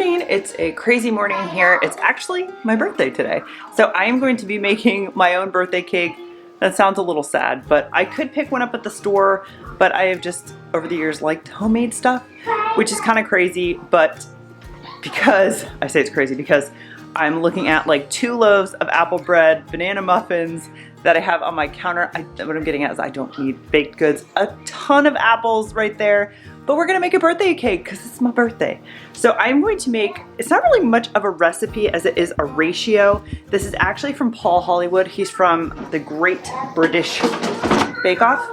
morning. It's a crazy morning here. It's actually my birthday today. So I am going to be making my own birthday cake. That sounds a little sad, but I could pick one up at the store, but I have just over the years liked homemade stuff, which is kind of crazy, but because, I say it's crazy because I'm looking at like 2 loaves of apple bread, banana muffins that I have on my counter. What I'm getting at is I don't need baked goods, a ton of apples right there, but we're gonna make a birthday cake because it's my birthday. So I'm going to make, it's not really much of a recipe as it is a ratio. This is actually from Paul Hollywood. He's from the Great British Bake Off.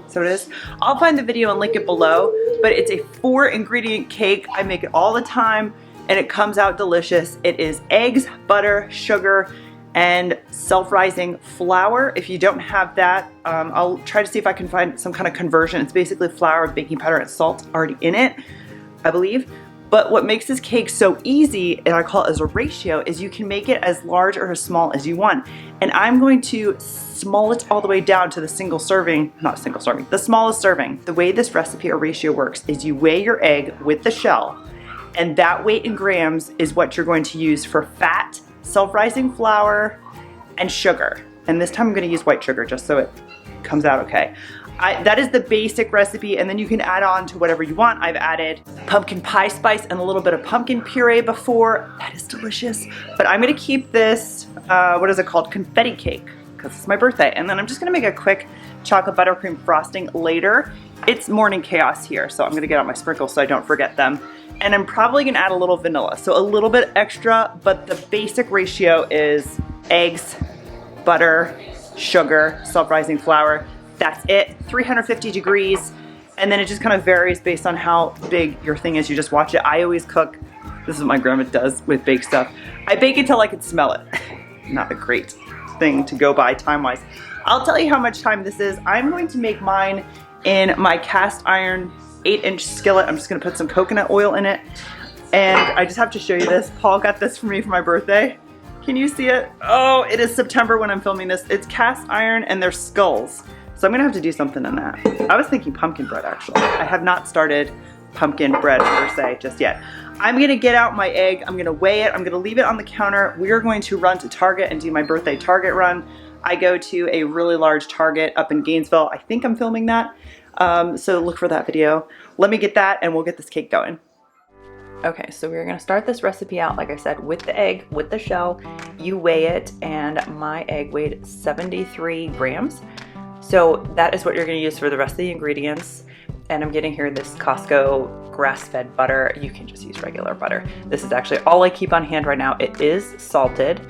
So it is. I'll find the video and link it below, but it's a 4 ingredient cake. I make it all the time and it comes out delicious. It is eggs, butter, sugar, and self-rising flour. If you don't have that, I'll try to see if I can find some kind of conversion. It's basically flour, baking powder, and salt already in it, I believe. But what makes this cake so easy, and I call it as a ratio, is you can make it as large or as small as you want. And I'm going to small it all the way down to the single serving, not single serving, the smallest serving. The way this recipe or ratio works is you weigh your egg with the shell, and that weight in grams is what you're going to use for fat, self-rising flour, and sugar. And this time I'm gonna use white sugar just so it comes out okay. That is the basic recipe, and then you can add on to whatever you want. I've added pumpkin pie spice and a little bit of pumpkin puree before. That is delicious. But I'm gonna keep this, what is it called? Confetti cake, because it's my birthday. And then I'm just gonna make a quick chocolate buttercream frosting later. It's morning chaos here, so I'm gonna get out my sprinkles so I don't forget them. And I'm probably gonna add a little vanilla, so a little bit extra, but the basic ratio is eggs, butter, sugar, self-rising flour. That's it, 350 degrees, and then it just kind of varies based on how big your thing is. You just watch it. I always cook, this is what my grandma does with baked stuff. I bake it till I can smell it. Not a great thing to go by time-wise. I'll tell you how much time this is. I'm going to make mine in my cast iron 8-inch skillet. I'm just gonna put some coconut oil in it. And I just have to show you this. Paul got this for me for my birthday. Can you see it? Oh, it is September when I'm filming this. It's cast iron and they're skulls. So I'm gonna have to do something in that. I was thinking pumpkin bread actually. I have not started pumpkin bread per se just yet. I'm gonna get out my egg. I'm gonna weigh it. I'm gonna leave it on the counter. We are going to run to Target and do my birthday Target run. I go to a really large Target up in Gainesville. I think I'm filming that. So look for that video. Let me get that and we'll get this cake going. Okay, so we're gonna start this recipe out, like I said, with the egg, with the shell. You weigh it, and my egg weighed 73 grams. So that is what you're gonna use for the rest of the ingredients. And I'm getting here this Costco grass-fed butter. You can just use regular butter. This is actually all I keep on hand right now. It is salted.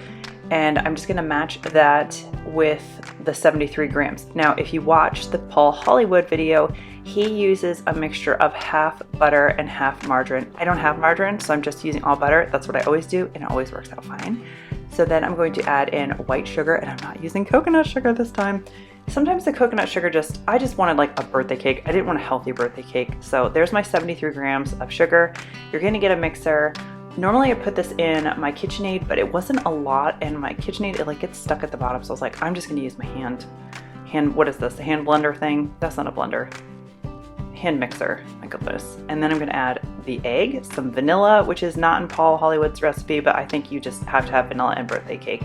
And I'm just gonna match that with the 73 grams. Now, if you watch the Paul Hollywood video, he uses a mixture of half butter and half margarine. I don't have margarine, so I'm just using all butter. That's what I always do, and it always works out fine. So then I'm going to add in white sugar, and I'm not using coconut sugar this time. Sometimes the coconut sugar I just wanted like a birthday cake. I didn't want a healthy birthday cake. So there's my 73 grams of sugar. You're gonna get a mixer. Normally I put this in my KitchenAid, but it wasn't a lot, and my KitchenAid, it like gets stuck at the bottom. So I was like, I'm just gonna use my hand, what is this, the hand blender thing? That's not a blender. Hand mixer, my goodness. And then I'm gonna add the egg, some vanilla, which is not in Paul Hollywood's recipe, but I think you just have to have vanilla in birthday cake.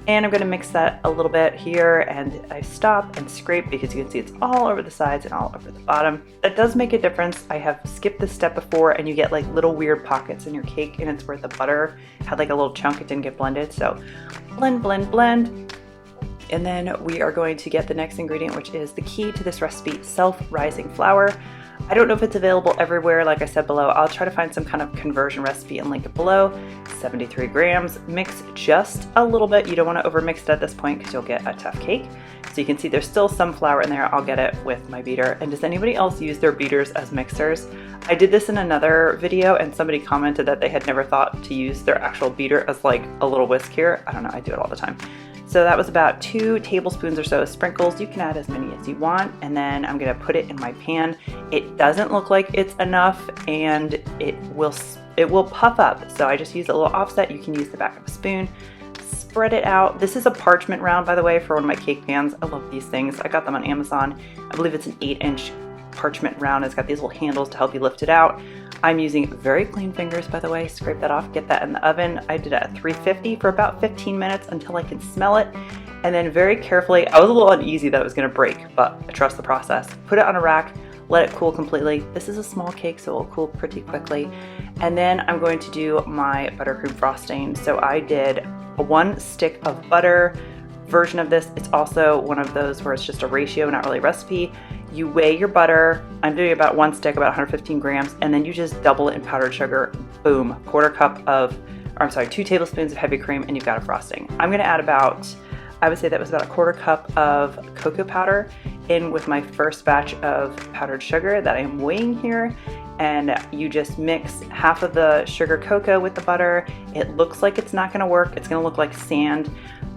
And I'm gonna mix that a little bit here, and I stop and scrape because you can see it's all over the sides and all over the bottom. That does make a difference. I have skipped this step before, and you get like little weird pockets in your cake, and it's where the butter had like a little chunk, it didn't get blended. So blend, blend, blend. And then we are going to get the next ingredient, which is the key to this recipe, self-rising flour. I don't know if it's available everywhere, like I said below. I'll try to find some kind of conversion recipe and link it below. 73 grams, mix just a little bit. You don't want to overmix it at this point because you'll get a tough cake. So you can see there's still some flour in there. I'll get it with my beater. And does anybody else use their beaters as mixers? I did this in another video and somebody commented that they had never thought to use their actual beater as like a little whisk here. I don't know, I do it all the time. So that was about 2 tablespoons or so of sprinkles. You can add as many as you want. And then I'm gonna put it in my pan. It doesn't look like it's enough, and it will puff up. So I just use a little offset. You can use the back of a spoon. Spread it out. This is a parchment round, by the way, for one of my cake pans. I love these things. I got them on Amazon. I believe it's an 8-inch parchment round. It's got these little handles to help you lift it out. I'm using very clean fingers, by the way. Scrape that off, get that in the oven. I did it at 350 for about 15 minutes until I can smell it. And then very carefully, I was a little uneasy that it was gonna break, but I trust the process. Put it on a rack, let it cool completely. This is a small cake, so it'll cool pretty quickly. And then I'm going to do my buttercream frosting. So I did a 1 stick of butter version of this. It's also one of those where it's just a ratio, not really a recipe. You weigh your butter. I'm doing about 1 stick, about 115 grams, and then you just double it in powdered sugar. Boom, 2 tablespoons of heavy cream, and you've got a frosting. I'm gonna add about, I would say that was about a 1/4 cup of cocoa powder in with my first batch of powdered sugar that I'm weighing here. And you just mix half of the sugar cocoa with the butter. It looks like it's not gonna work. It's gonna look like sand.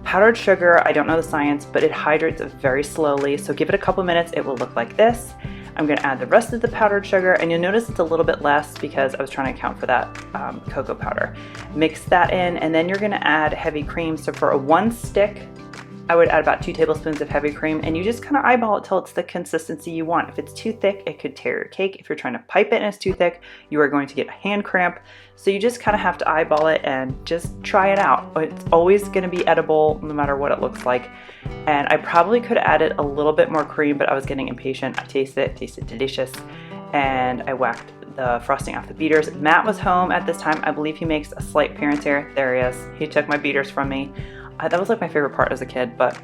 Powdered sugar, I don't know the science, but it hydrates very slowly. So give it a couple minutes, it will look like this. I'm gonna add the rest of the powdered sugar, and you'll notice it's a little bit less because I was trying to account for that cocoa powder. Mix that in, and then you're gonna add heavy cream. So for a 1 stick, I would add about 2 tablespoons of heavy cream, and you just kind of eyeball it till it's the consistency you want. If it's too thick, it could tear your cake. If you're trying to pipe it and it's too thick, you are going to get a hand cramp. So you just kind of have to eyeball it and just try it out. It's always going to be edible no matter what it looks like. And I probably could have added a little bit more cream, but I was getting impatient. I tasted delicious, and I whacked the frosting off the beaters. Matt was home at this time. I believe he makes a slight appearance here. There he is. He took my beaters from me. That was like my favorite part as a kid, but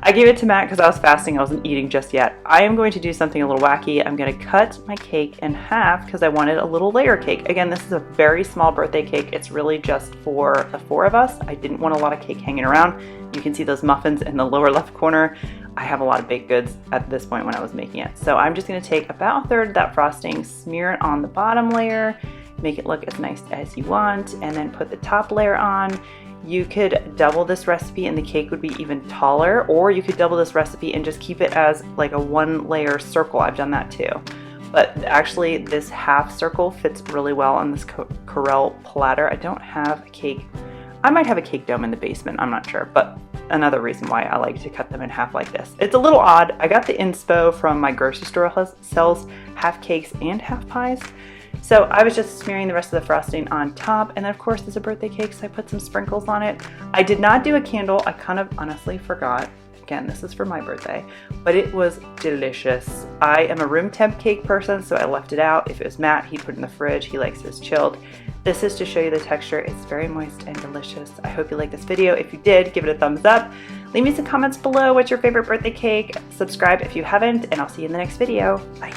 I gave it to Matt because I was fasting. I wasn't eating just yet. I am going to do something a little wacky. I'm going to cut my cake in half because I wanted a little layer cake. Again, this is a very small birthday cake. It's really just for the 4 of us. I didn't want a lot of cake hanging around. You can see those muffins in the lower left corner. I have a lot of baked goods at this point when I was making it. So I'm just going to take about 1/3 of that frosting, smear it on the bottom layer, make it look as nice as you want, and then put the top layer on. You could double this recipe and the cake would be even taller, or you could double this recipe and just keep it as like a 1-layer circle. I've done that too. But actually this half circle fits really well on this Corelle platter. I don't have a cake. I might have a cake dome in the basement, I'm not sure, but another reason why I like to cut them in half like this. It's a little odd. I got the inspo from my grocery store, sells half cakes and half pies. So I was just smearing the rest of the frosting on top, and then of course there's a birthday cake, so I put some sprinkles on it. I did not do a candle. I kind of honestly forgot. Again, this is for my birthday, but it was delicious. I am a room temp cake person, so I left it out. If it was Matt, he'd put it in the fridge. He likes his chilled. This is to show you the texture. It's very moist and delicious. I hope you liked this video. If you did, give it a thumbs up. Leave me some comments below. What's your favorite birthday cake? Subscribe if you haven't, and I'll see you in the next video. Bye.